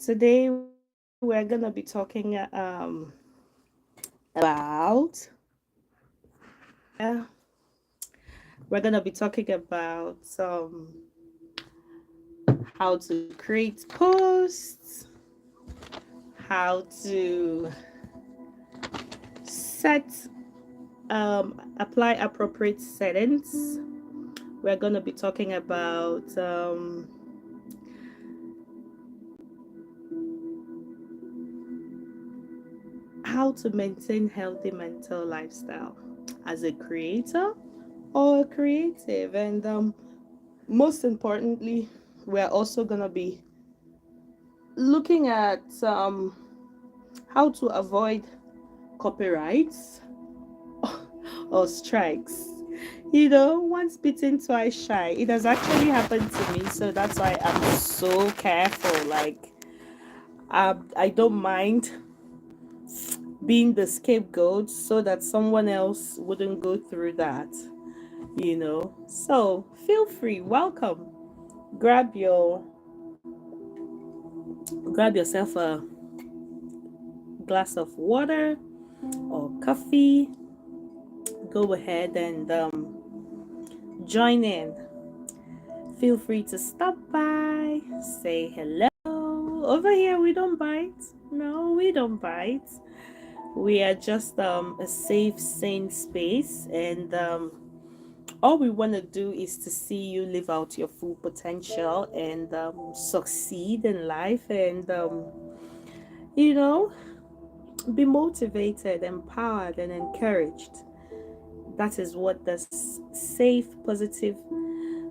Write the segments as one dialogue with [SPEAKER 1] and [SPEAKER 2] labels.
[SPEAKER 1] Today we're gonna be talking about yeah, we're gonna be talking about how to create posts, how to set apply appropriate settings. We're gonna be talking about how to maintain healthy mental lifestyle as a creator or a creative, and most importantly, we're also gonna be looking at how to avoid copyrights or strikes. Once bitten, twice shy. It has actually happened to me, so that's why I'm so careful. Like, I don't mind being the scapegoat so that someone else wouldn't go through that. So feel free, welcome. Grab your grab yourself a glass of water or coffee. Go ahead and join in. Feel free to stop by, say hello. Over here, we don't bite. No, we don't bite. We are just a safe, sane space, and all we want to do is to see you live out your full potential and succeed in life, and you know, be motivated, empowered, and encouraged. That is what the safe, positive,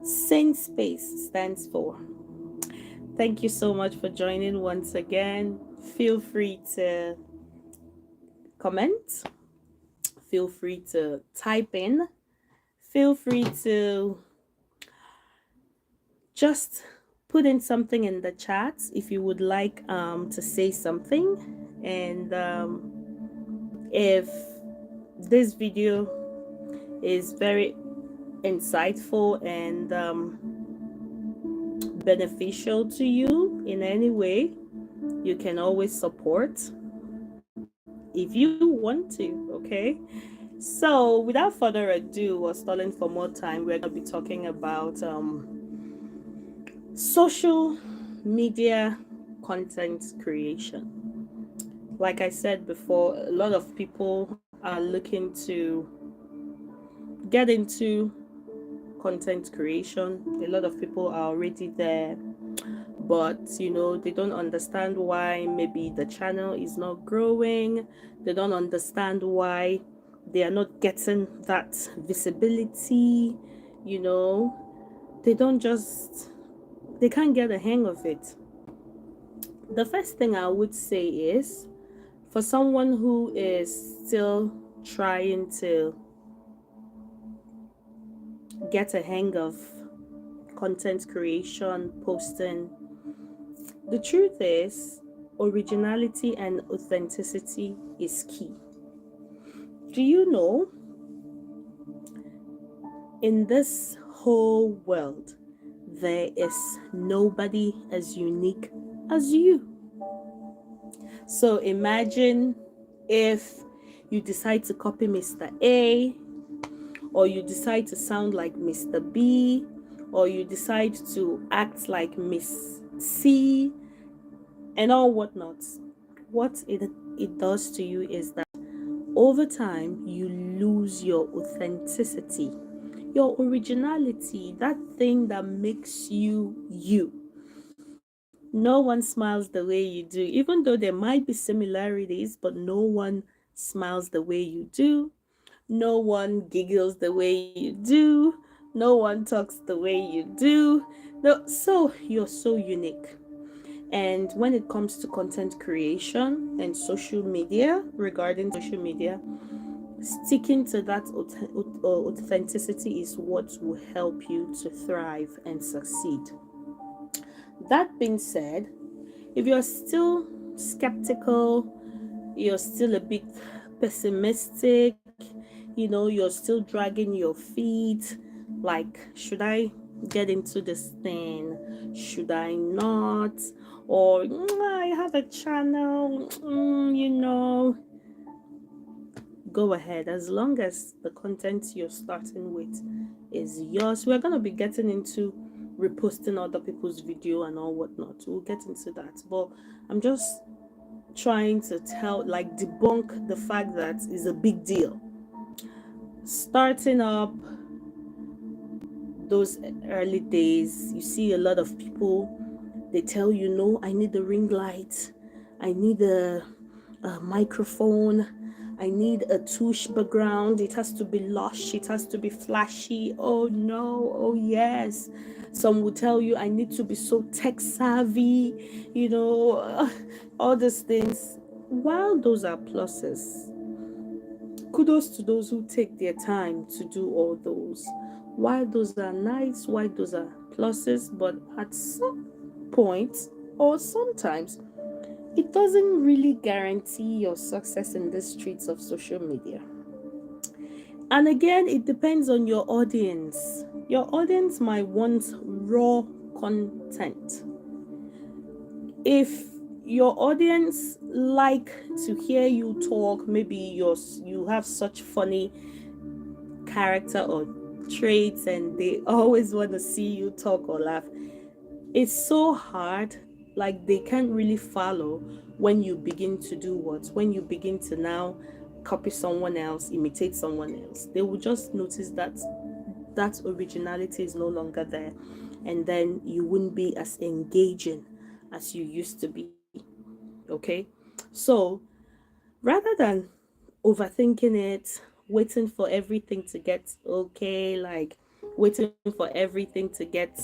[SPEAKER 1] sane space stands for. Thank you so much for joining once again. Feel free to comment, feel free to type in, feel free to just put in something in the chat if you would like to say something. And if this video is very insightful and beneficial to you in any way, you can always support if you want to, okay? So without further ado or stalling for more time, we're going to be talking about social media content creation. Like I said before, a lot of people are looking to get into content creation. A lot of people are already there, but they don't understand why maybe the channel is not growing. They don't understand why they are not getting that visibility. you know they don't just they can't get a hang of it. The first thing I would say is, for someone who is still trying to get a hang of content creation, posting, the truth is originality and authenticity is key. Do you know, in this whole world, there is nobody as unique as you. So imagine if you decide to copy Mr. A, or you decide to sound like Mr. B, or you decide to act like Miss C, and all whatnot. What it does to you is that over time you lose your authenticity, your originality, that thing that makes you you. No one smiles the way you do, even though there might be similarities, but no one smiles the way you do. No one giggles the way you do. No one talks the way you do. No, so you're so unique. And when it comes to content creation and social media, regarding social media, sticking to that authenticity is what will help you to thrive and succeed. That being said, if you're still skeptical, you're still a bit pessimistic, you're still dragging your feet, like, should I get into this thing? Should I not? Or I have a channel, go ahead. As long as the content you're starting with is yours, we're going to be getting into reposting other people's video and all whatnot. We'll get into that. But I'm just trying to debunk the fact that it's a big deal. Starting up those early days, you see a lot of people, they tell you, no, I need a ring light, I need a microphone, I need a touche background, it has to be lush, it has to be flashy. Oh no, oh yes. Some will tell you, I need to be so tech savvy, all these things. While those are pluses, kudos to those who take their time to do all those. While those are nice, while those are pluses, but at some point or sometimes it doesn't really guarantee your success in the streets of social media. And again, it depends on your audience. Your audience might want raw content. If your audience like to hear you talk, maybe you have such funny character or traits and they always want to see you talk or laugh, it's so hard. Like, they can't really follow when you begin to do what? When you begin to now copy someone else, imitate someone else. They will just notice that that originality is no longer there. And then you wouldn't be as engaging as you used to be. Okay? So rather than overthinking it, waiting for everything to get okay, like waiting for everything to get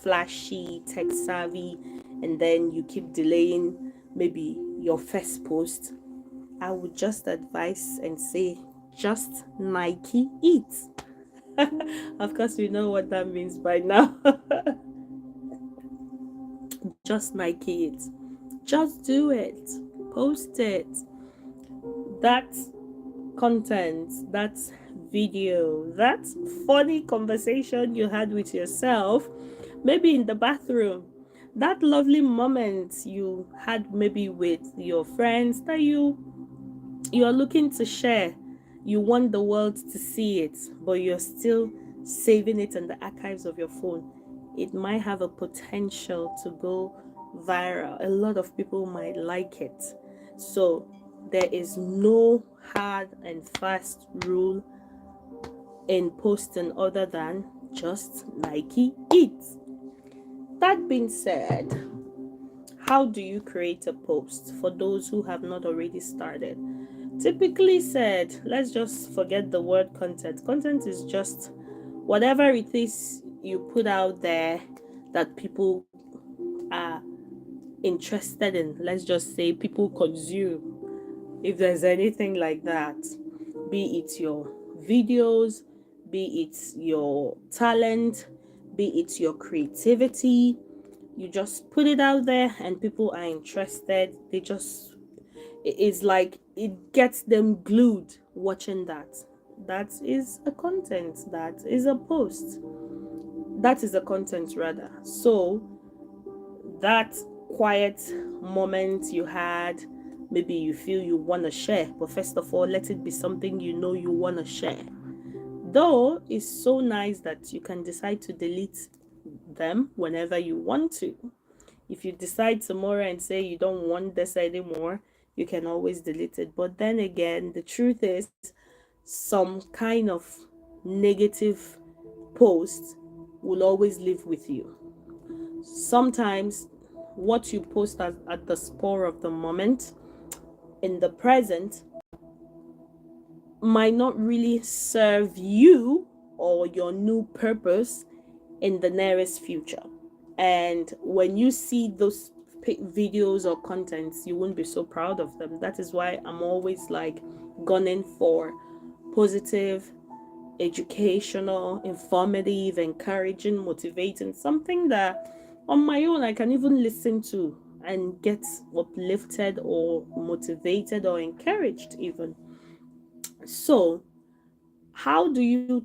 [SPEAKER 1] flashy, tech savvy, and then you keep delaying maybe your first post, I would just advise and say, just Nike it. Of course, we know what that means by now. Just Nike it. Just do it. Post it. That content, that video, that funny conversation you had with yourself, maybe in the bathroom, that lovely moment you had maybe with your friends that you're looking to share. You want the world to see it, but you're still saving it in the archives of your phone. It might have a potential to go viral. A lot of people might like it. So there is no hard and fast rule in posting other than just Nike it. That being said, how do you create a post for those who have not already started? Typically said, let's just forget the word content. Content is just whatever it is you put out there that people are interested in. Let's just say people consume. If there's anything like that, be it your videos, be it your talent, be it your creativity, you just put it out there and people are interested. It's like it gets them glued watching that. That is a content, that is a post, that is a content rather. So that quiet moment you had, maybe you feel you want to share, but first of all, let it be something you want to share. Though it's so nice that you can decide to delete them whenever you want to. If you decide tomorrow and say you don't want this anymore, you can always delete it. But then again, the truth is, some kind of negative post will always live with you. Sometimes what you post at the spur of the moment in the present might not really serve you or your new purpose in the nearest future. And when you see those videos or contents, you won't be so proud of them. That is why I'm always like gunning for positive, educational, informative, encouraging, motivating, something that on my own I can even listen to and get uplifted or motivated or encouraged even. So how do you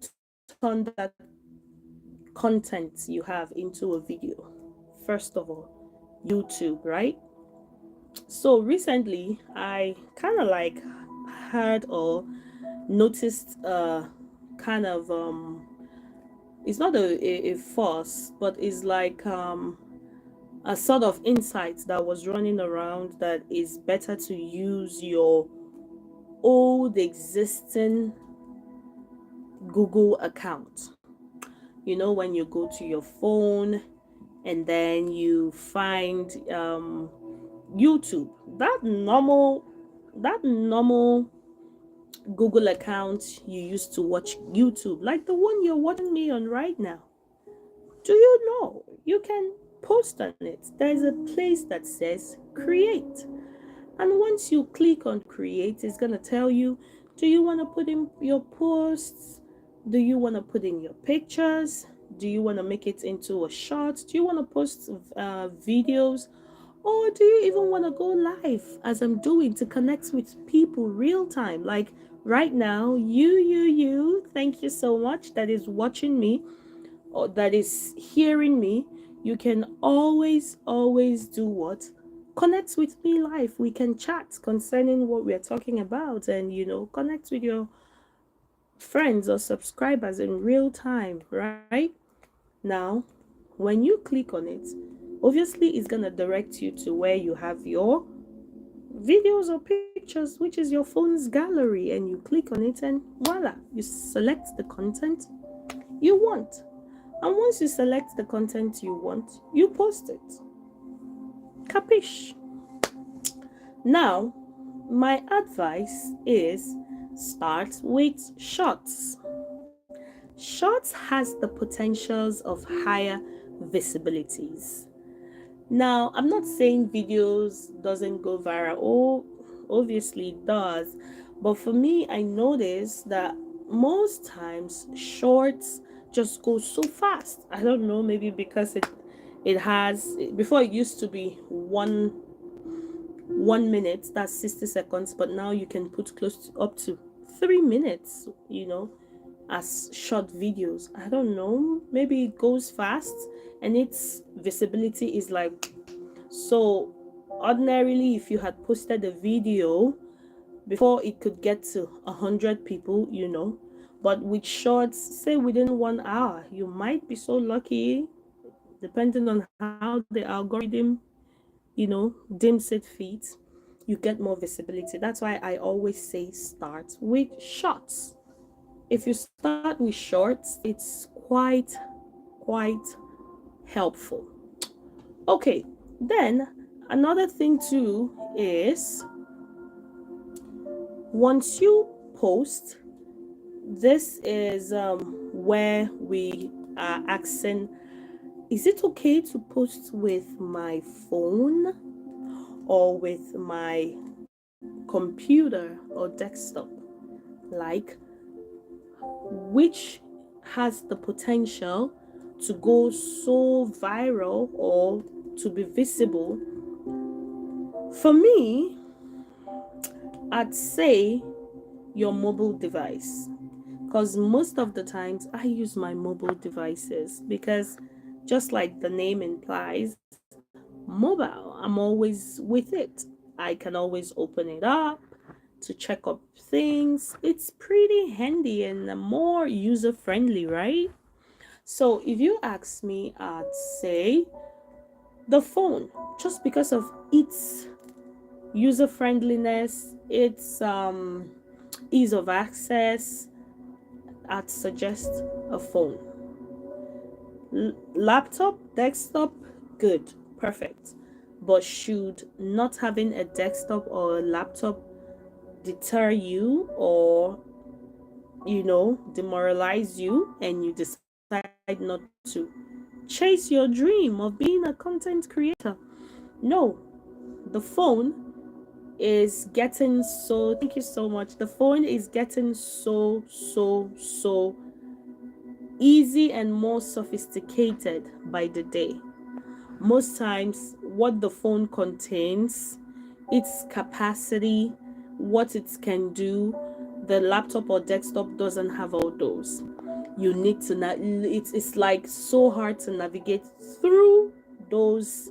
[SPEAKER 1] turn that content you have into a video? First of all, YouTube, right? So recently, I kind of like heard or noticed kind of it's not a force, but it's like a sort of insight that was running around that is better to use your old existing Google account. You know, when you go to your phone and then you find YouTube, that normal Google account you used to watch YouTube, like the one you're watching me on right now. Do you know you can post on it? There's a place that says create. And once you click on create, it's going to tell you, do you want to put in your posts? Do you want to put in your pictures? Do you want to make it into a short? Do you want to post videos? Or do you even want to go live as I'm doing to connect with people real time? Like right now, thank you so much that is watching me or that is hearing me. You can always do what? Connect with me live. We can chat concerning what we're talking about and, connect with your friends or subscribers in real time, right? Now, when you click on it, obviously it's going to direct you to where you have your videos or pictures, which is your phone's gallery, and you click on it and voila, you select the content you want. And once you select the content you want, you post it. Capish? Now, my advice is start with shorts. Shorts has the potentials of higher visibilities. Now, I'm not saying videos doesn't go viral. Oh, obviously it does. But for me, I noticed that most times shorts just go so fast. I don't know, maybe because it has, before it used to be one minute, that's 60 seconds, but now you can put close to up to 3 minutes, as short videos. I don't know, maybe it goes fast and its visibility is like, so ordinarily if you had posted a video before it could get to 100 people, but with shorts, say within 1 hour, you might be so lucky, depending on how the algorithm, dims it feeds, you get more visibility. That's why I always say start with shorts. If you start with shorts, it's quite helpful. Okay, then another thing too is once you post, this is where we are asking, is it okay to post with my phone or with my computer or desktop? Like, which has the potential to go so viral or to be visible? For me, I'd say your mobile device, because most of the times I use my mobile devices because just like the name implies, mobile, I'm always with it. I can always open it up to check up things. It's pretty handy and more user friendly, right? So if you ask me, I'd say the phone, just because of its user friendliness, its ease of access, I'd suggest a phone. Laptop, desktop, good, perfect. But should not having a desktop or a laptop deter you or, demoralize you and you decide not to chase your dream of being a content creator? No, the phone is getting so, thank you so much. The phone is getting so easy and more sophisticated by the day. Most times, what the phone contains, its capacity, what it can do, the laptop or desktop doesn't have all those. you need to it's like so hard to navigate through those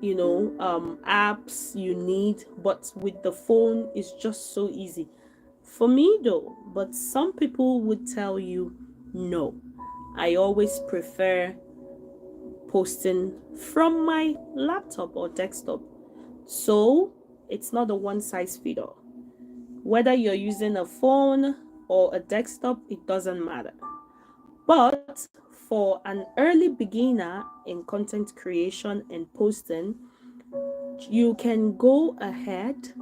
[SPEAKER 1] apps you need, but with the phone it's just so easy for me though. But some people would tell you no. I always prefer posting from my laptop or desktop. So it's not a one size fit all. Whether you're using a phone or a desktop, it doesn't matter. But for an early beginner in content creation and posting, you can go ahead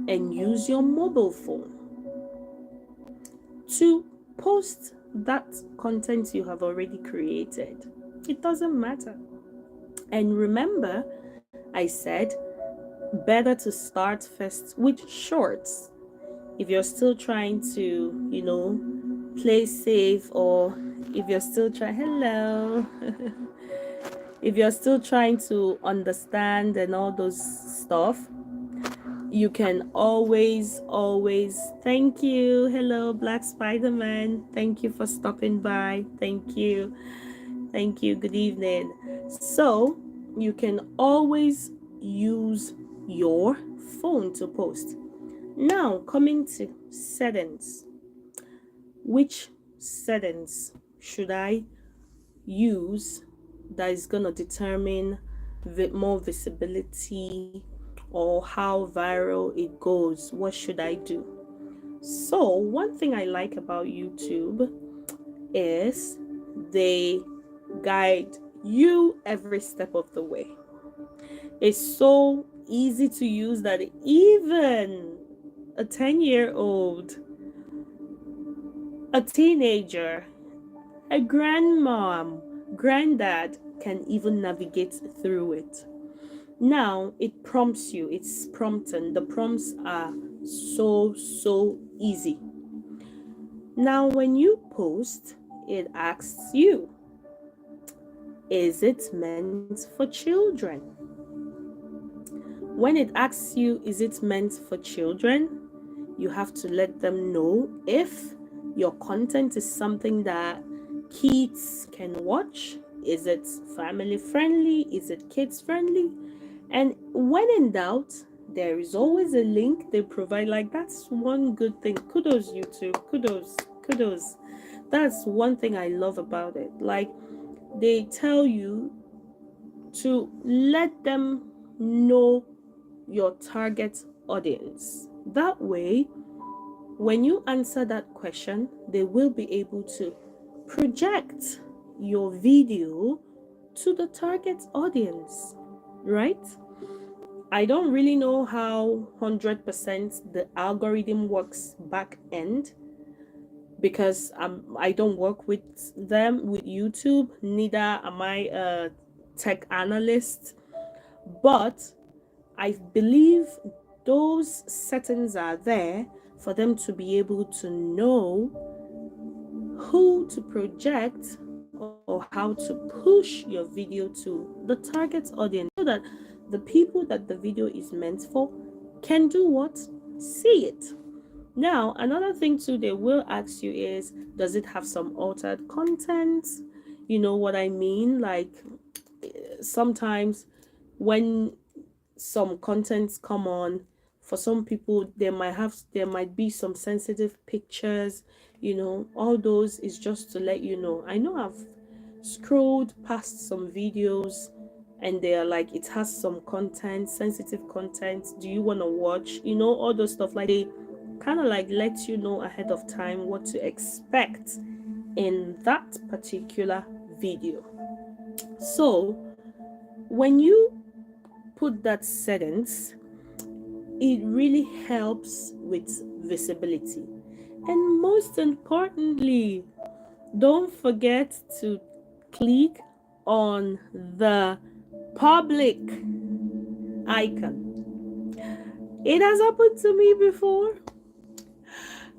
[SPEAKER 1] and use your mobile phone to post that content you have already created. It doesn't matter. And remember, I said better to start first with shorts. If you're still trying to, play safe, or if you're still trying, hello, if you're still trying to understand and all those stuff, you can always, thank you. Hello, Black Spider-Man. Thank you for stopping by. Thank you. Thank you. Good evening. So, you can always use your phone to post. Now, coming to settings. Which settings should I use that is going to determine more visibility or how viral it goes? What should I do? So, one thing I like about YouTube is they guide you every step of the way. It's so easy to use that even a 10-year-old, a teenager, a grandmom, granddad can even navigate through it. Now it prompts you, it's prompting. The prompts are so easy. Now when you post, it asks you, is it meant for children? When it asks you, is it meant for children, you have to let them know if your content is something that kids can watch. Is it family friendly? Is it kids friendly? And when in doubt, there is always a link they provide. Like, that's one good thing. Kudos, YouTube. Kudos. That's one thing I love about it. Like, they tell you to let them know your target audience. That way, when you answer that question, they will be able to project your video to the target audience, right? I don't really know how 100% the algorithm works back end, because I don't work with them, with YouTube, neither am I a tech analyst, but I believe those settings are there for them to be able to know who to project or how to push your video to the target audience, so that the people that the video is meant for can do what? See it. Now, another thing too they will ask you is, does it have some altered content? You know what I mean? Like, sometimes when some contents come on, for some people there might be some sensitive pictures, all those is just to let you know. I know I've scrolled past some videos and they're like, it has some content, sensitive content, do you want to watch, all those stuff. Like, they kind of like let you know ahead of time what to expect in that particular video. So when you put that settings, it really helps with visibility. And most importantly, don't forget to click on the public icon. It has happened to me before.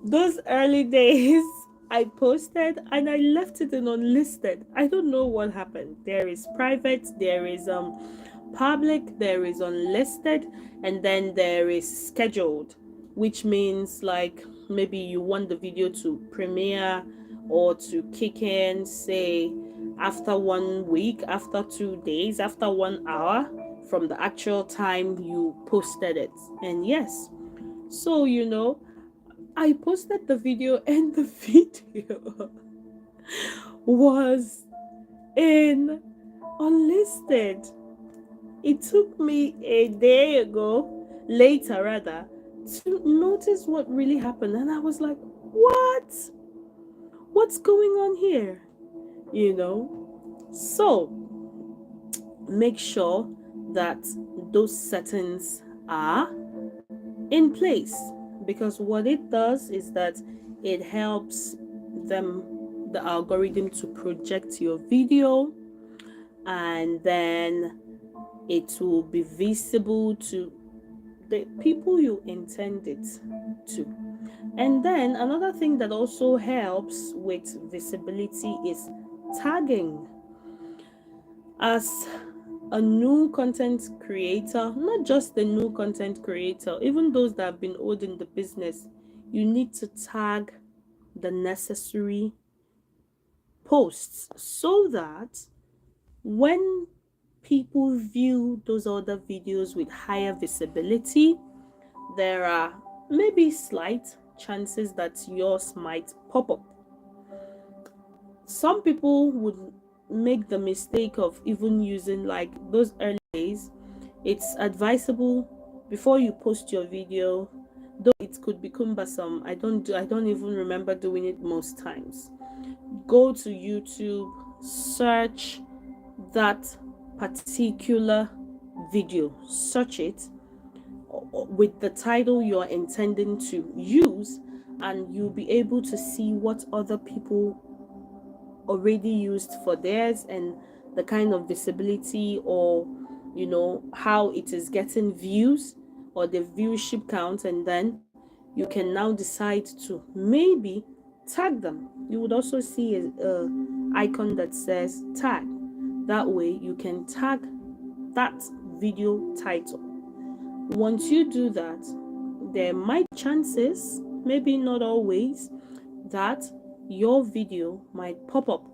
[SPEAKER 1] Those early days, I posted and I left it in unlisted. I don't know what happened. There is private, there is public, there is unlisted, and then there is scheduled, which means like maybe you want the video to premiere or to kick in, say, after 1 week, after 2 days, after 1 hour from the actual time you posted it. And yes, so I posted the video, and the video was in unlisted. It took me a day ago, later rather, to notice what really happened. And I was like, what? What's going on here? So make sure that those settings are in place, because what it does is that it helps the algorithm to project your video, and then it will be visible to the people you intend it to. And then another thing that also helps with visibility is tagging. As a new content creator, not just the new content creator, even those that have been old in the business, you need to tag the necessary posts so that when people view those other videos with higher visibility, there are maybe slight chances that yours might pop up. Some people would make the mistake of even using, like, those early days. It's advisable before you post your video, though it could be cumbersome. I don't even remember doing it most times. Go to YouTube, search that particular video, search it with the title you're intending to use, and you'll be able to see what other people already used for theirs, and the kind of visibility, or how it is getting views, or the viewership count. And then you can now decide to maybe tag them. You would also see a icon that says tag. That way you can tag that video title. Once you do that, there might be chances, maybe not always, that your video might pop up,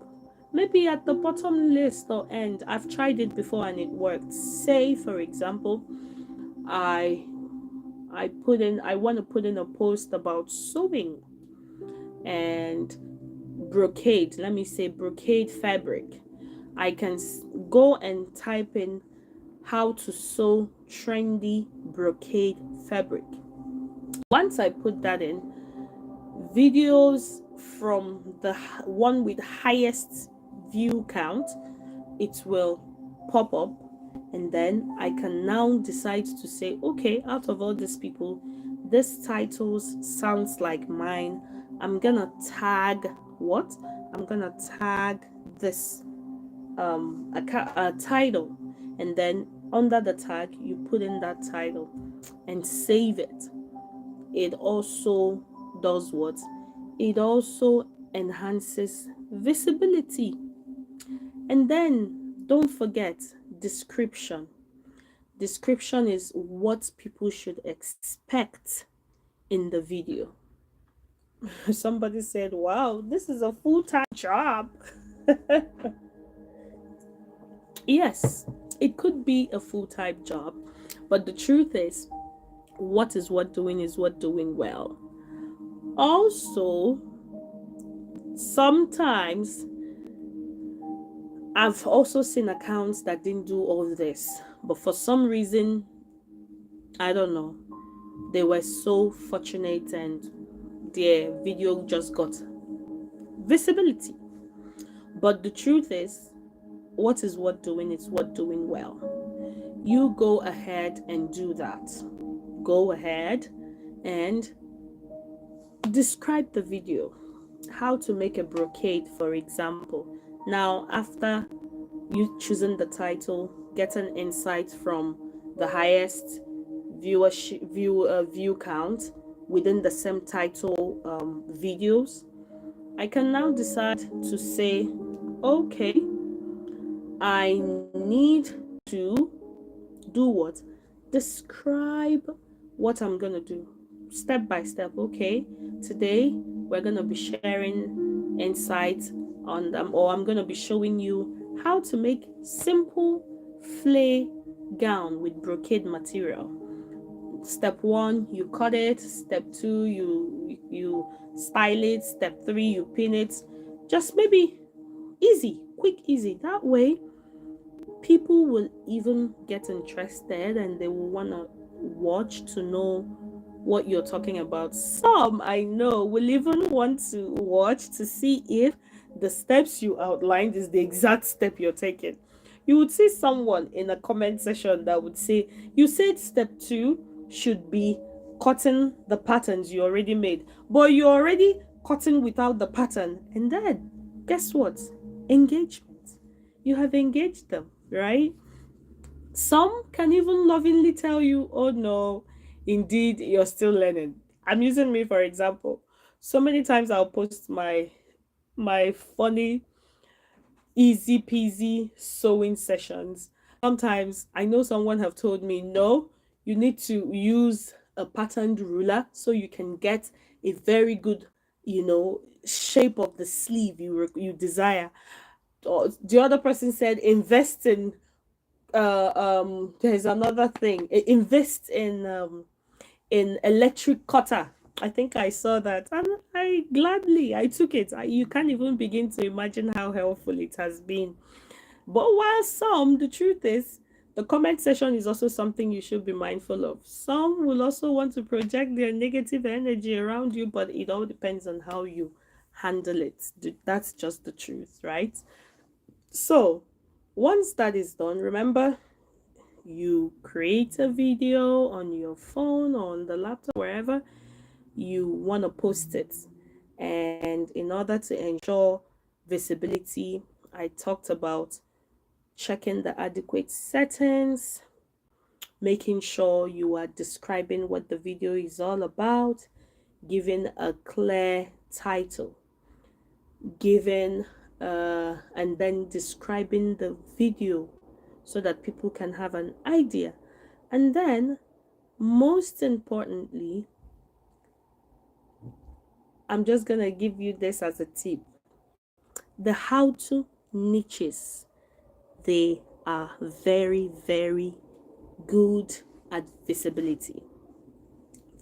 [SPEAKER 1] maybe at the bottom list or end. I've tried it before and it worked. Say, for example, I want to put in a post about sewing and brocade. Let me say brocade fabric. I can go and type in how to sew trendy brocade fabric. Once I put that in, videos from the one with highest view count, it will pop up, and then I can now decide to say, okay, out of all these people, this titles sounds like mine. I'm gonna tag what? I'm gonna tag this a title, and then under the tag you put in that title and save it. It also does what? It also enhances visibility. And then don't forget description. Description is what people should expect in the video. Somebody said, wow, this is a full-time job. Yes, it could be a full-time job, but the truth is what doing well. Also, sometimes I've also seen accounts that didn't do all this, but for some reason, I don't know, they were so fortunate and their video just got visibility. But the truth is what doing well. You go ahead and do that. Go ahead and describe the video. How to make a brocade, for example. Now, after you choosing the title, get an insight from the highest view count within the same title videos, I can now decide to say, okay, I need to do what? Describe what I'm gonna do step by step. Okay, today we're gonna be sharing insight on them, or I'm going to be showing you how to make simple flay gown with brocade material. Step 1, you cut it. Step 2, you style it. Step 3, you pin it. Just maybe easy, quick, easy. That way people will even get interested and they will want to watch to know what you're talking about. Some I know will even want to watch to see if the steps you outlined is the exact step you're taking. You would see someone in a comment section that would say, you said step 2 should be cutting the patterns you already made, but you're already cutting without the pattern. And then, guess what? Engagement. You have engaged them, right? Some can even lovingly tell you, oh no, indeed, you're still learning. I'm using me for example. So many times I'll post my funny, easy peasy sewing sessions. Sometimes I know someone have told me, no, you need to use a patterned ruler so you can get a very good, shape of the sleeve you desire. Or the other person said, invest in there's another thing. Invest in electric cutter. I think I saw that and I gladly I took it. You can't even begin to imagine how helpful it has been. But while some, the truth is, the comment section is also something you should be mindful of. Some will also want to project their negative energy around you, but it all depends on how you handle it. That's just the truth, right? So once that is done, remember, you create a video on your phone or on the laptop, wherever you want to post it. And in order to ensure visibility, I talked about checking the adequate settings, making sure you are describing what the video is all about, giving a clear title, giving and then describing the video so that people can have an idea. And then, most importantly, I'm just going to give you this as a tip. The how to niches, they are very, very good at visibility.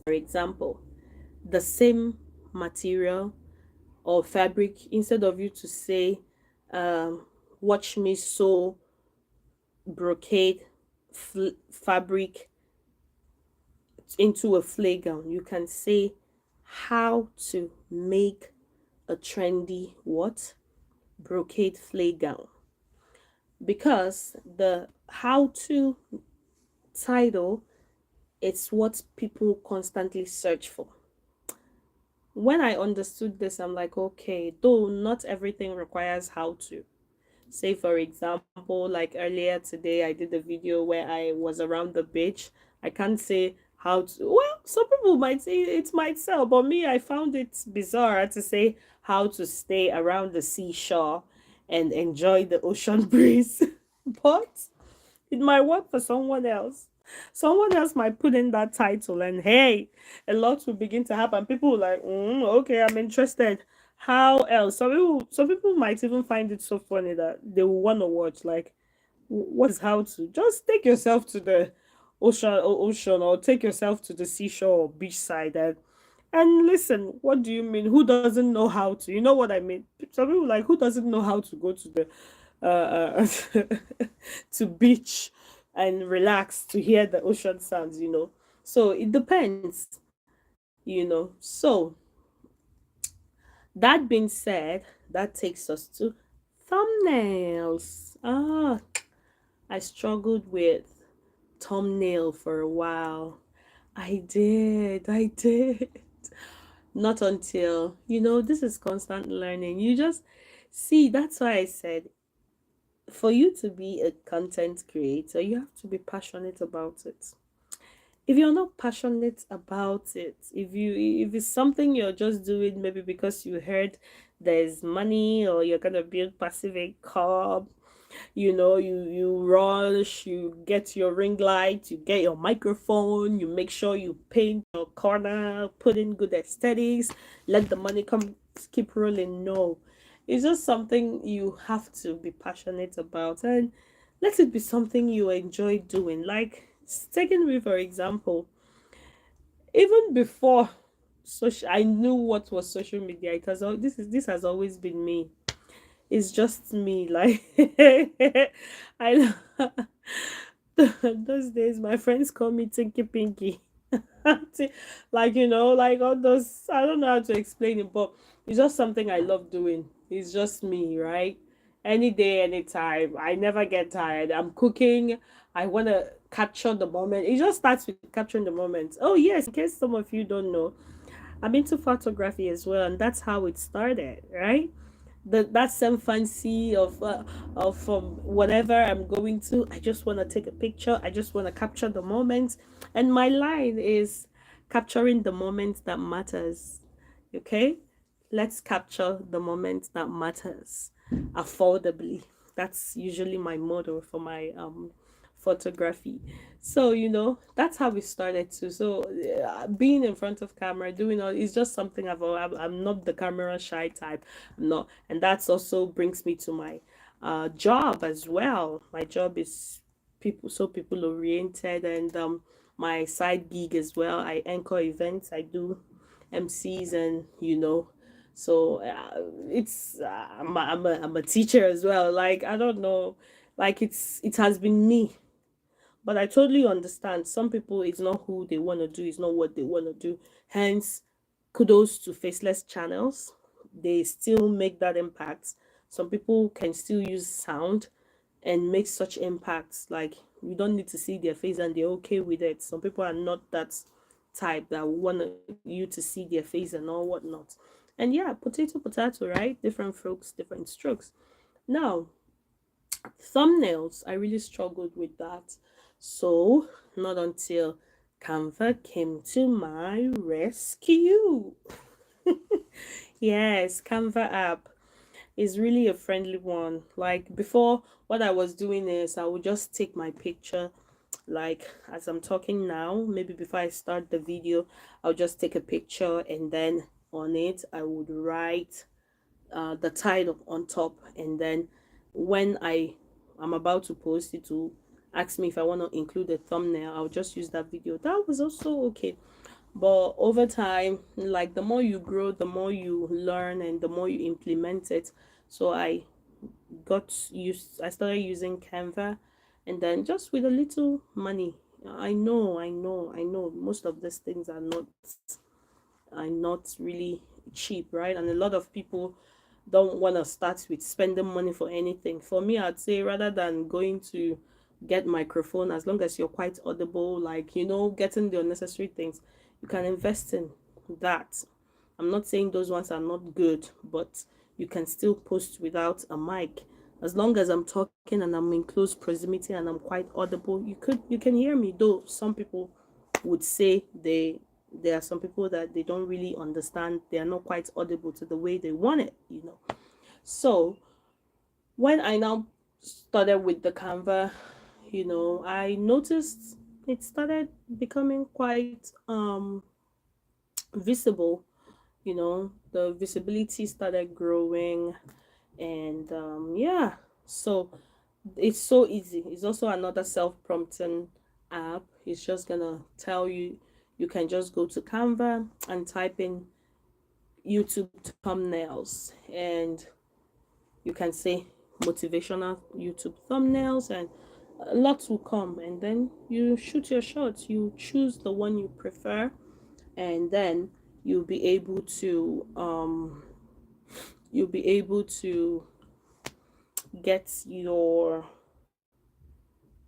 [SPEAKER 1] For example, the same material or fabric, instead of you to say, watch me sew brocade fabric into a flay gown, you can say how to make a trendy what brocade flay gown, because the how to title, it's what people constantly search for. When I understood this, I'm like, okay, though not everything requires how to. Say, for example, like earlier today, I did a video where I was around the beach. I can't say how to. Well, some people might say it might sell, but me, I found it bizarre to say how to stay around the seashore and enjoy the ocean breeze. But it might work for someone else. Someone else might put in that title, and hey, a lot will begin to happen. People will like, okay, I'm interested. How else? Some people might even find it so funny that they will want to watch. Like, what is how to? Just take yourself to the ocean, or take yourself to the seashore or beachside and listen. What do you mean? Who doesn't know how to? You know what I mean? Some people like, who doesn't know how to go to the to beach and relax to hear the ocean sounds. So it depends. So that being said, that takes us to thumbnails. I struggled with thumbnail for a while. I did. Not until, this is constant learning. You just see, that's why I said, for you to be a content creator, you have to be passionate about it. If you're not passionate about it, if it's something you're just doing maybe because you heard there's money, or you're gonna build passive income, you rush, you get your ring light, you get your microphone, you make sure you paint your corner, put in good aesthetics, let the money come keep rolling. No, it's just something you have to be passionate about, and let it be something you enjoy doing. Like, taking me for example, even before social, I knew what was social media. It has this has always been me. It's just me. Like, I those days my friends call me Tinky Pinky. Like, like all those, I don't know how to explain it, but it's just something I love doing. It's just me, right? Any day, anytime. I never get tired. I'm cooking. I want to capture the moment. It just starts with capturing the moment. Oh yes, in case some of you don't know, I'm into photography as well, and that's how it started, right? That same fancy of whatever I'm going to. I just want to take a picture. I just want to capture the moment, and my line is capturing the moment that matters. Okay, let's capture the moment that matters affordably. That's usually my motto for my photography. So that's how we started too. So being in front of camera, doing all, is just something I'm not the camera shy type. I'm not, and that's also brings me to my job as well. My job is people oriented, and my side gig as well. I anchor events. I do MCs, and so it's I'm a teacher as well. Like, I don't know, like it has been me, but I totally understand. Some people, it's not who they want to do, it's not what they want to do. Hence, kudos to faceless channels. They still make that impact. Some people can still use sound and make such impacts. Like, you don't need to see their face and they're okay with it. Some people are not that type that want you to see their face and all whatnot. And yeah, potato, right? Different folks, different strokes. Now, thumbnails, I really struggled with that. So, not until Canva came to my rescue. Yes, Canva app is really a friendly one. Like, before, what I was doing is I would just take my picture, like as I'm talking now. Maybe before I start the video, I'll just take a picture, and then on it I would write the title on top, and then when I'm about to post it to ask me if I want to include a thumbnail, I'll just use that video. That was also okay. But over time, like, the more you grow, the more you learn, and the more you implement it. So I started using Canva, and then just with a little money. I know most of these things are not really cheap, right? And a lot of people don't want to start with spending money for anything. For me, I'd say, rather than going to get microphone, as long as you're quite audible, like, getting the unnecessary things, you can invest in that. I'm not saying those ones are not good, but you can still post without a mic. As long as I'm talking and I'm in close proximity and I'm quite audible, you can hear me. Though some people would say there are some people that they don't really understand, they are not quite audible to the way they want it. So when I now started with the Canva, I noticed it started becoming quite visible. The visibility started growing, and yeah, so it's so easy. It's also another self-prompting app. It's just gonna tell you, you can just go to Canva and type in YouTube thumbnails, and you can say motivational YouTube thumbnails, and a lot will come, and then you shoot your shots. You choose the one you prefer, and then you'll be able to get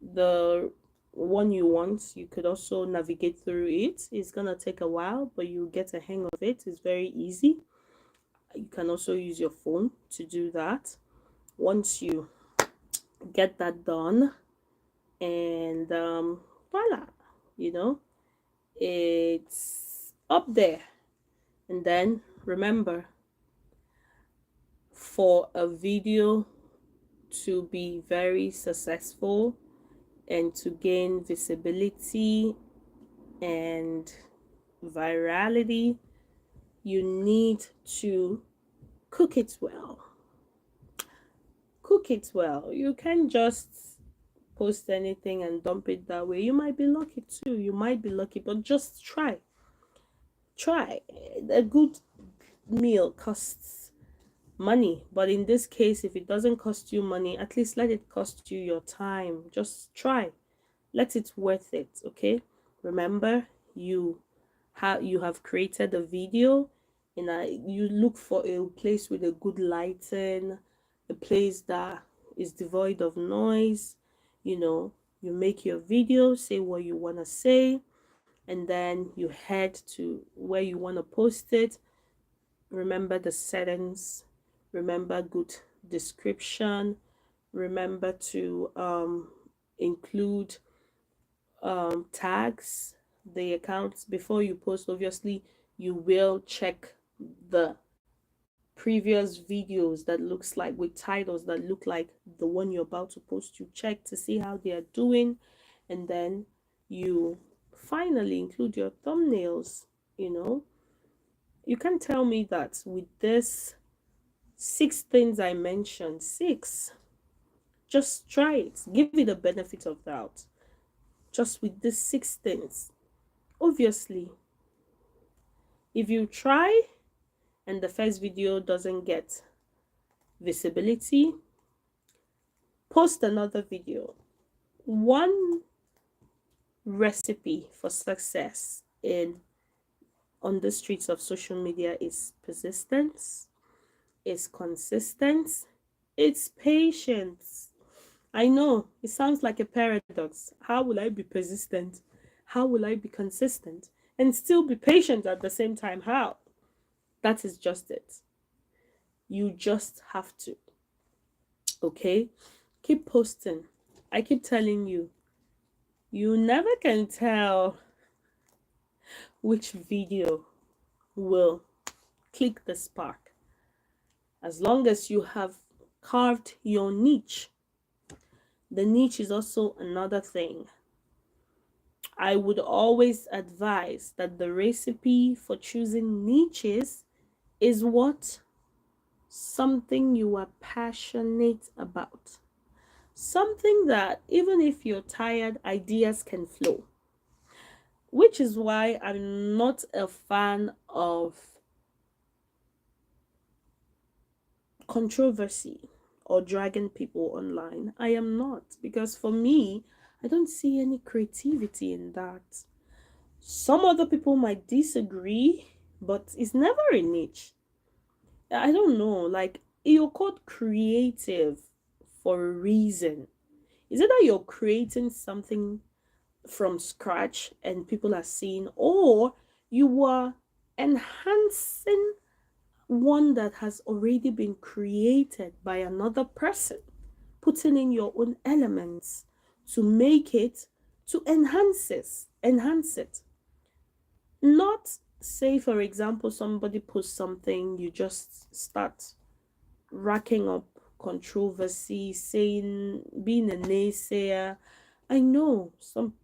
[SPEAKER 1] the one you want. You could also navigate through it. It's gonna take a while, but you get a hang of it. It's very easy. You can also use your phone to do that. Once you get that done, and voila, you know it's up there. And then remember, for a video to be very successful and to gain visibility and virality, you need to Cook it well. Cook it well. You can't just post anything and dump it that way. You might be lucky too. You might be lucky, but just try. Try. A good meal costs money, but in this case, if it doesn't cost you money, at least let it cost you your time. Just try. Let it worth it, okay? Remember, you have created a video, and you look for a place with a good lighting, a place that is devoid of noise. you know you make your video, say what you want to say, and then you head to where you want to post it. Remember the settings, remember good description, remember to include tags the accounts before you post. Obviously, you will check the previous videos that looks like, with titles that look like the one you're about to post. You check to see how they are doing, and then you finally include your thumbnails. You can tell me that with this 6 things I mentioned, just try it, give it a benefit of doubt. Just with these 6 things, obviously, if you try and the first video doesn't get visibility, post another video. One recipe for success in on the streets of social media is persistence, is consistence, it's patience. I know it sounds like a paradox. How will I be persistent? How will I be consistent and still be patient at the same time? How? That is just it. You just have to. Okay? Keep posting. I keep telling you, you never can tell which video will click the spark. As long as you have carved your niche. The niche is also another thing. I would always advise that the recipe for choosing niches is what? Something you are passionate about. Something that even if you're tired, ideas can flow. Which is why I'm not a fan of controversy or dragging people online. I am not, because for me, I don't see any creativity in that. Some other people might disagree, but it's never a niche. I don't know, like, you're called creative for a reason. Is it that you're creating something from scratch and people are seeing, or you are enhancing one that has already been created by another person, putting in your own elements to make it, to enhance it. Not, say for example, somebody posts something, you just start racking up controversy, saying, being a naysayer. I know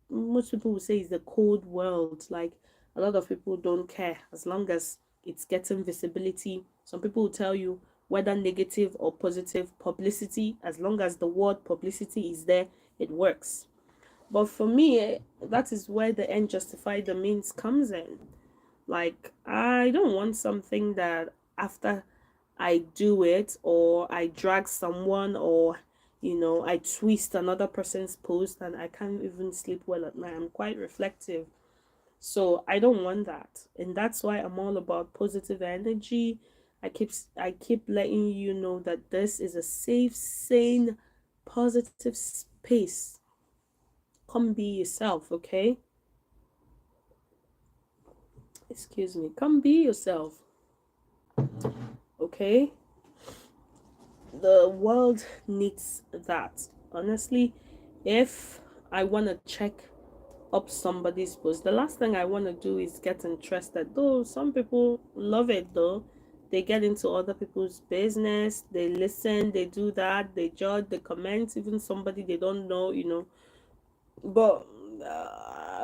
[SPEAKER 1] most people will say it's the cold world. Like, a lot of people don't care as long as it's getting visibility. Some people will tell you whether negative or positive publicity, as long as the word publicity is there, it works. But for me, that is where the end justify the means comes in. Like, I don't want something that after I do it, or I drag someone, or I twist another person's post and I can't even sleep well at night. I'm quite reflective. So I don't want that. And that's why I'm all about positive energy. I keep letting you know that this is a safe, sane, positive space. Come be yourself, okay? Excuse me. Come be yourself. Okay? The world needs that. Honestly, if I want to check up somebody's post, the last thing I want to do is get interested. Though some people love it, though. They get into other people's business, they listen, they do that, they judge, they comment, even somebody they don't know. But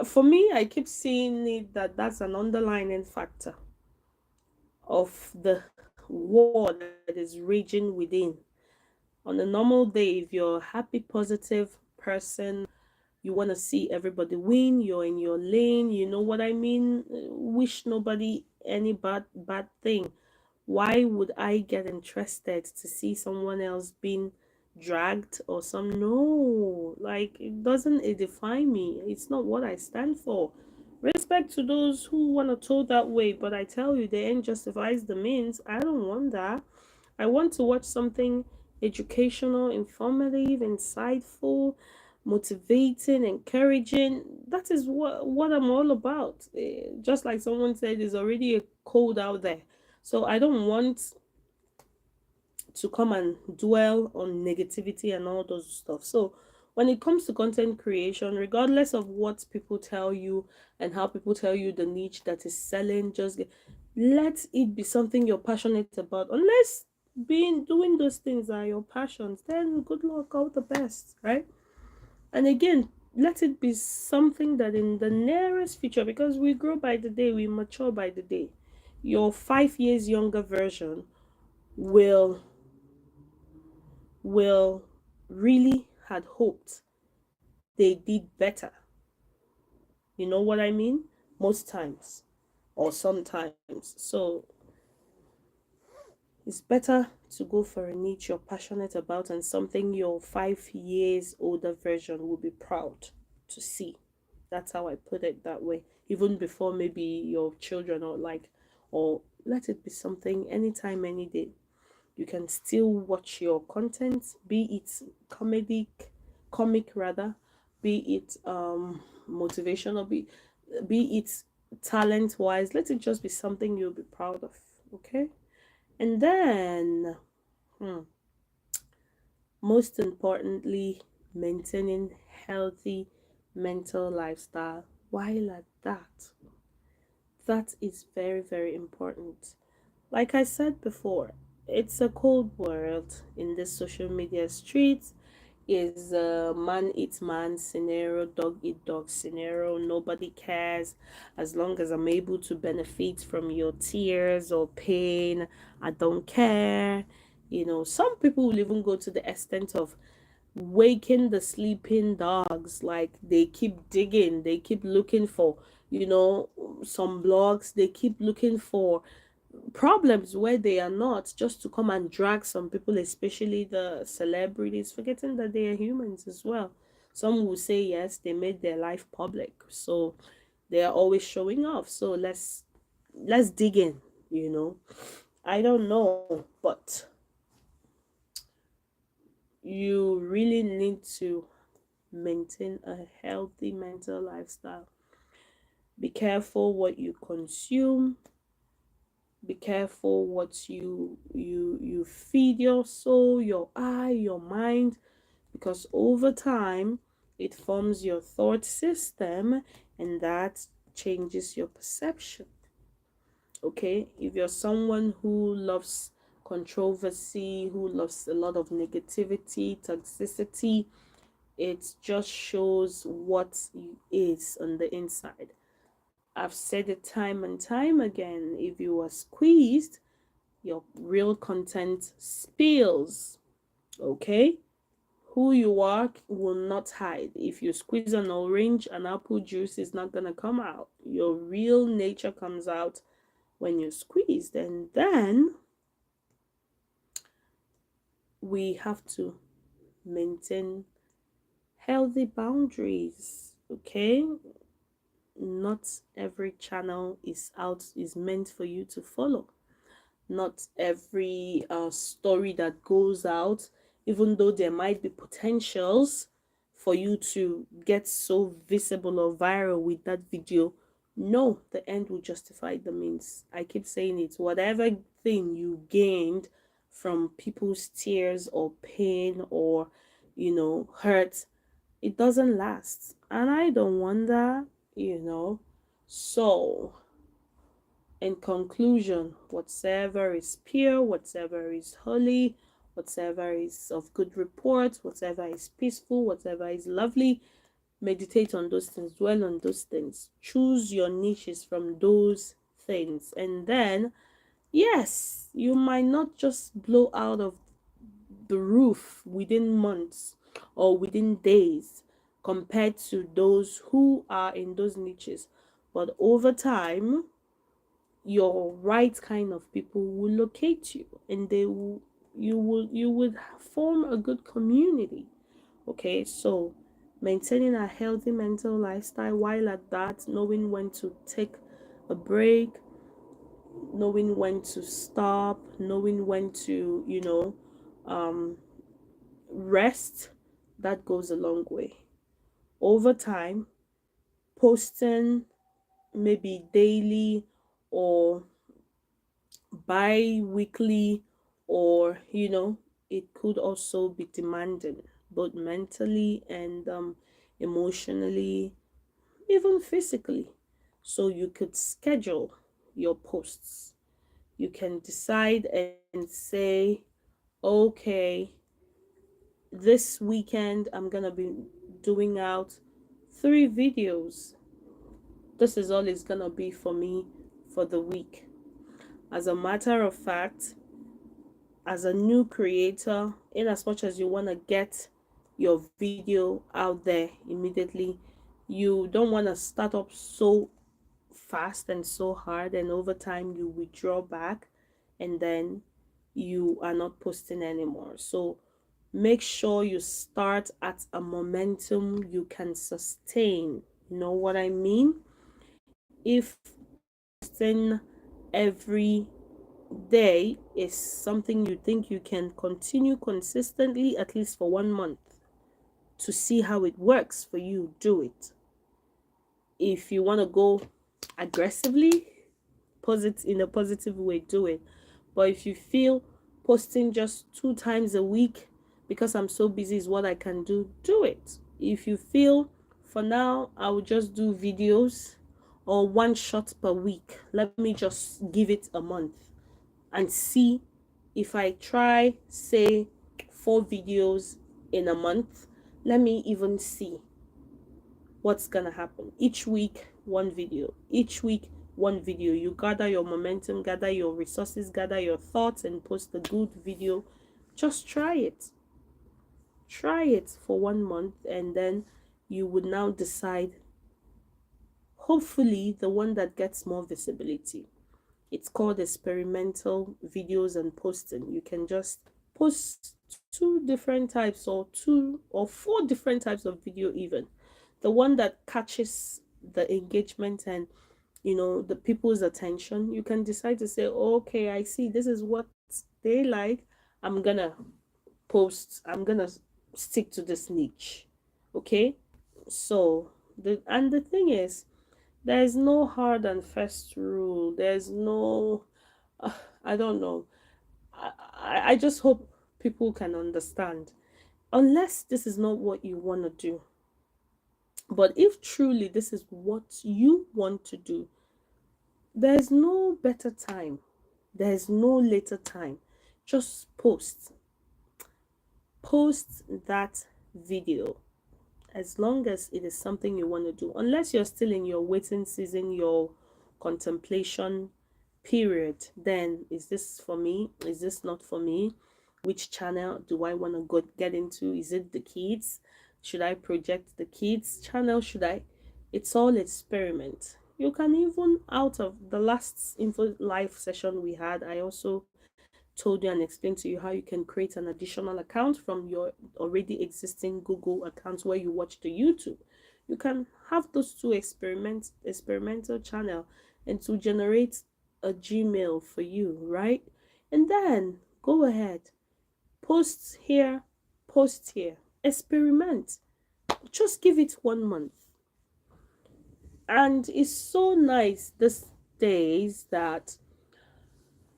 [SPEAKER 1] for me, I keep seeing it that that's an underlying factor of the war that is raging within. On a normal day, if you're a happy, positive person, you want to see everybody win, you're in your lane, you know what I mean? Wish nobody any bad thing. Why would I get interested to see someone else being dragged or some? No, like it doesn't it define me. It's not what I stand for. Respect to those who want to talk that way, but I tell you, the end justifies the means. I don't want that. I want to watch something educational, informative, insightful, motivating, encouraging. That is what I'm all about. Just like someone said, it's already a cold out there. So I don't want to come and dwell on negativity and all those stuff. So when it comes to content creation, regardless of what people tell you and how people tell you the niche that is selling, let it be something you're passionate about. Unless being doing those things are your passions, then good luck, all the best, right? And again, let it be something that in the nearest future, because we grow by the day, we mature by the day, your 5 years younger version will will really had hoped they did better. You know what I mean? Most times or sometimes. So it's better to go for a niche you're passionate about and something your 5 years older version will be proud to see. That's how I put it that way. Even before maybe your children or let it be something anytime, any day. You can still watch your content, be it comic rather, be it motivational, be it talent wise. Let it just be something you'll be proud of. Okay. And then hmm, most importantly, maintaining healthy mental lifestyle. While at that is very, very important. Like I said before, it's a cold world in this social media streets. Is a man eats man scenario, dog eat dog scenario. Nobody cares as long as I'm able to benefit from your tears or pain. I don't care. You know, some people will even go to the extent of waking the sleeping dogs. Like they keep digging, they keep looking for, some blogs, they keep looking for problems where they are not, just to come and drag some people, especially the celebrities, forgetting that they are humans as well. Some will say yes, they made their life public, so they are always showing off. So let's dig in, you know. I don't know, but you really need to maintain a healthy mental lifestyle. Be careful what you consume, be careful what you feed your soul, your eye, your mind, because over time it forms your thought system, and that changes your perception. Okay, if you're someone who loves controversy, who loves a lot of negativity, toxicity, it just shows what is on the inside. I've said it time and time again, if you are squeezed, your real content spills. Okay, who you are will not hide. If you squeeze an orange, an apple juice is not gonna come out. Your real nature comes out when you're squeezed. And then we have to maintain healthy boundaries. Okay, not every channel is meant for you to follow. Not every story that goes out, even though there might be potentials for you to get so visible or viral with that video, no, the end will justify the means. I keep saying it. Whatever thing you gained from people's tears or pain or, hurt, it doesn't last. And I don't want that, you know. So in conclusion, whatsoever is pure, whatsoever is holy, whatsoever is of good report, whatever is peaceful, whatever is lovely, meditate on those things, dwell on those things. Choose your niches from those things. And then Yes, you might not just blow out of the roof within months or within days compared to those who are in those niches, but over time your right kind of people will locate you, and they will you would form a good community. Okay, so maintaining a healthy mental lifestyle, while at that, knowing when to take a break, knowing when to stop, knowing when to, um, rest, that goes a long way. Over time, posting maybe daily or bi-weekly, or it could also be demanding, both mentally and emotionally, even physically. So you could schedule your posts. You can decide and say, okay, this weekend I'm gonna be doing out 3 videos. This is all it's gonna be for me for the week. As a matter of fact, as a new creator, in as much as you want to get your video out there immediately, you don't want to start up so fast and so hard, and over time you withdraw back, and then you are not posting anymore. So make sure you start at a momentum you can sustain. You know what I mean? If posting every day is something you think you can continue consistently, at least for 1 month, to see how it works for you, do it. If you want to go aggressively, posit in a positive way, do it. But if you feel posting just 2 times a week because I'm so busy is what I can do it. If you feel for now I will just do videos or one shot per week, let me just give it a month and see. If I try, say, 4 videos in a month, let me even see what's gonna happen. Each week, one video. Each week, one video. You gather your momentum, gather your resources, gather your thoughts, and post a good video. Just try it. Try it for 1 month, and then you would now decide, hopefully, the one that gets more visibility. It's called experimental videos and posting. You can just post 2 different types or 4 different types of video, even. The one that catches the engagement and the people's attention, you can decide to say, okay, I see this is what they like. I'm gonna I'm gonna stick to this niche. Okay? So the thing is, there's no hard and fast rule. There's no, uh, I don't know. I just hope people can understand. Unless this is not what you want to do. But if truly this is what you want to do, there's no better time. There's no later time. Just post. Post that video, as long as it is something you want to do, unless you're still in your waiting season, your contemplation period. Then, is this for me, is this not for me? Which channel do I want to go get into? Is it the kids? Should I project the kids channel? Should I? It's all experiment. You can even, out of the last info live session we had, I also told you and explained to you how you can create an additional account from your already existing Google account where you watch the YouTube. You can have those two experimental channel, and to generate a Gmail for you, right? And then go ahead, post here, post here, experiment. Just give it 1 month. And it's so nice these days that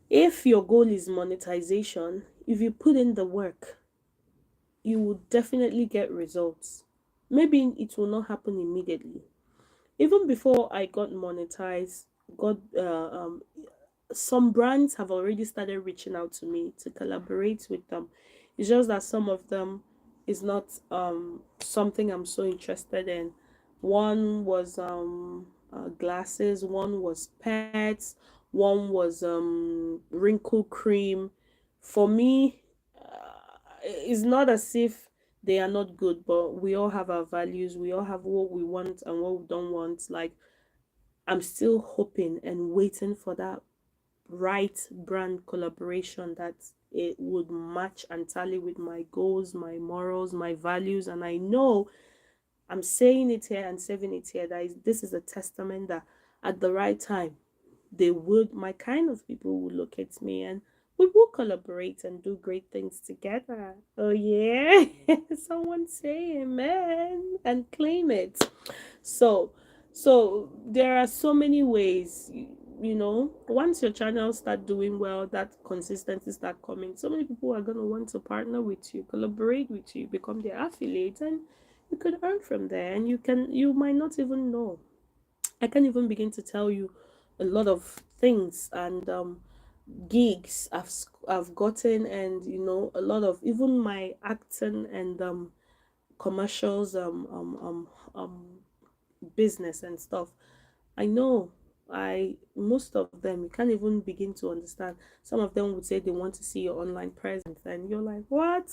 [SPEAKER 1] if your goal is monetization, if you put in the work, you will definitely get results. Maybe it will not happen immediately. Even before I got monetized, got some brands have already started reaching out to me to collaborate with them. It's just that some of them is not something I'm so interested in. One was glasses, one was pets, one was wrinkle cream. For me, it's not as if they are not good, but we all have our values. We all have what we want and what we don't want. Like, I'm still hoping and waiting for that right brand collaboration that it would match and tally with my goals, my morals, my values. And I know I'm saying it here and saving it here that this is a testament that at the right time, they would, my kind of people would look at me and we will collaborate and do great things together. Oh, yeah. Someone say amen and claim it. So, so there are so many ways, once your channel start doing well, that consistency start coming. So many people are going to want to partner with you, collaborate with you, become their affiliate, and you could earn from there. And you might not even know. I can't even begin to tell you a lot of things and gigs I've gotten, and a lot of even my acting and commercials, business and stuff. I know, I most of them you can't even begin to understand. Some of them would say they want to see your online presence, and you're like, what?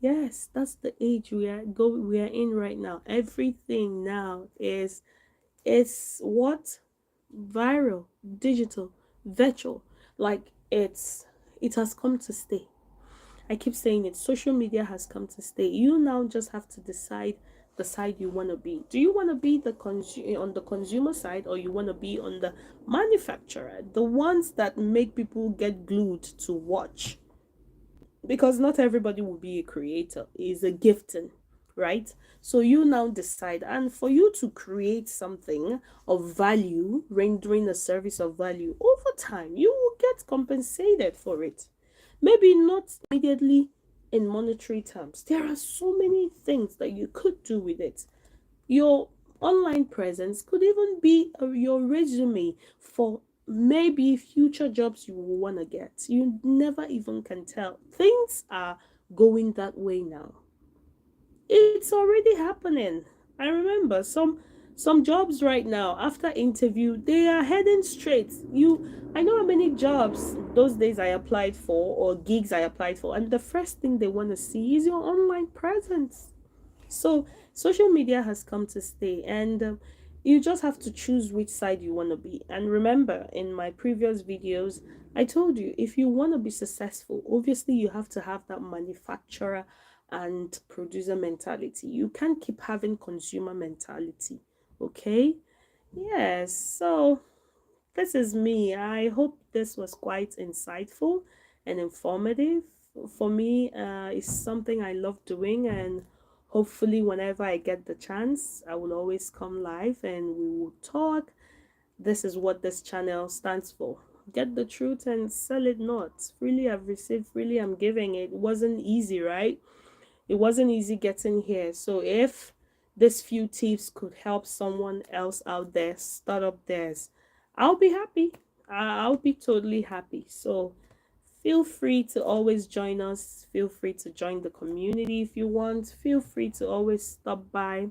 [SPEAKER 1] Yes, that's the age we are in right now. Everything now is what? Viral, digital, virtual. Like, it has come to stay. I keep saying it. Social media has come to stay. You now just have to decide the side you want to be. Do you want to be on the consumer side, or you want to be on the manufacturer, the ones that make people get glued to watch? Because not everybody will be a creator. It's a gifting, right? So you now decide, and for you to create something of value, rendering a service of value over time, you will get compensated for it. Maybe not immediately in monetary terms. There are so many things that you could do with it. Your online presence could even be your resume for maybe future jobs you will want to get. You never even can tell. Things are going that way now. It's already happening. I remember some jobs right now, after interview, they are heading straight. I know how many jobs those days I applied for, or gigs I applied for, and the first thing they want to see is your online presence. So social media has come to stay, and you just have to choose which side you want to be. And remember, in my previous videos, I told you, if you want to be successful, obviously you have to have that manufacturer and producer mentality. You can't keep having consumer mentality. Okay? Yes. So this is me. I hope this was quite insightful and informative. For me, it's something I love doing, and hopefully, whenever I get the chance, I will always come live and we will talk. This is what this channel stands for. Get the truth and sell it not. Freely I've received, freely I'm giving. It wasn't easy, right? It wasn't easy getting here. So if this few tips could help someone else out there start up theirs, I'll be happy. I'll be totally happy. So feel free to always join us. Feel free to join the community if you want. Feel free to always stop by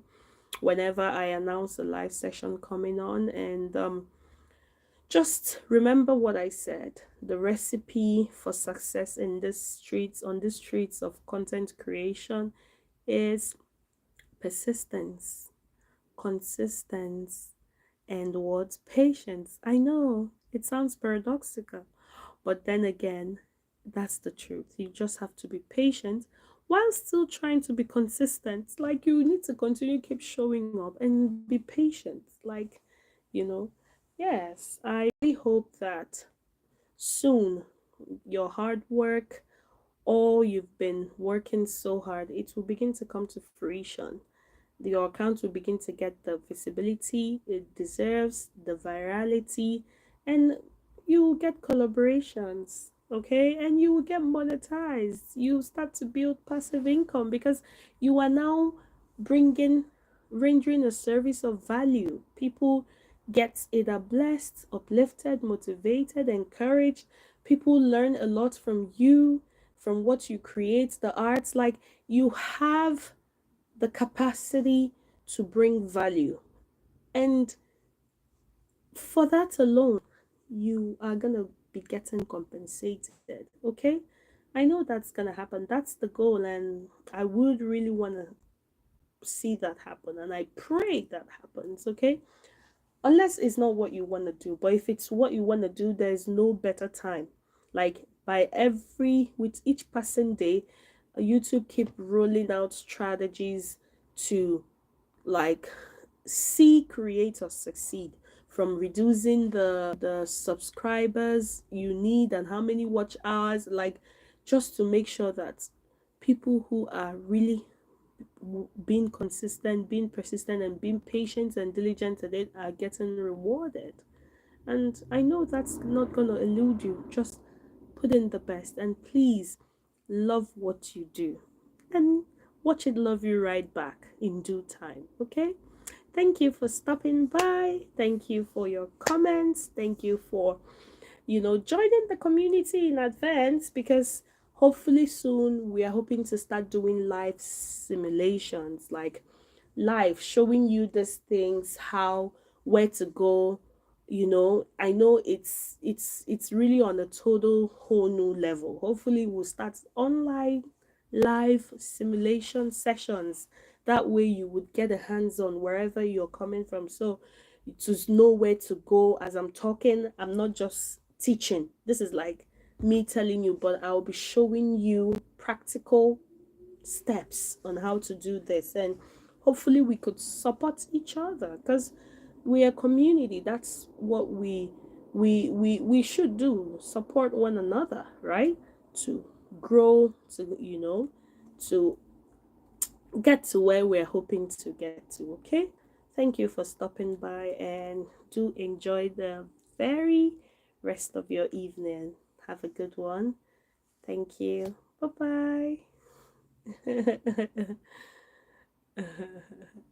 [SPEAKER 1] whenever I announce a live session coming on. And just remember what I said. The recipe for success in this streets, on the streets of content creation, is persistence, consistence, and what? Patience. I know it sounds paradoxical, but then again, that's the truth. You just have to be patient while still trying to be consistent. Like, you need to continue keep showing up and be patient. Like, you know, yes, I really hope that soon your hard work, all you've been working so hard, it will begin to come to fruition. Your account will begin to get the visibility it deserves, the virality, and you will get collaborations, okay? And you will get monetized. You start to build passive income because you are now bringing, rendering a service of value. People get either blessed, uplifted, motivated, encouraged. People learn a lot from you, from what you create, the arts. Like, you have the capacity to bring value. And for that alone, you are gonna be getting compensated. Okay, I know that's gonna happen. That's the goal, and I would really want to see that happen, and I pray that happens. Okay, unless it's not what you want to do, but if it's what you want to do, there's no better time. Like by every with each passing day, YouTube keep rolling out strategies to like see creators succeed, from reducing the subscribers you need and how many watch hours, like just to make sure that people who are really being consistent, being persistent, and being patient and diligent at it are getting rewarded. And I know that's not going to elude you. Just put in the best, and please love what you do, and watch it love you right back in due time. Okay, thank you for stopping by. Thank you for your comments. Thank you for joining the community in advance, because hopefully soon we are hoping to start doing live simulations, like live showing you these things, how, where to go. I know it's really on a total whole new level. Hopefully we'll start online live simulation sessions. That way you would get a hands on wherever you're coming from, so to know where to go. As I'm talking, I'm not just teaching. This is like me telling you, but I'll be showing you practical steps on how to do this, and hopefully we could support each other, because we're a community. That's what we should do, support one another, right? To grow, to to get to where we're hoping to get to. Okay, thank you for stopping by, and do enjoy the very rest of your evening. Have a good one. Thank you. Bye bye.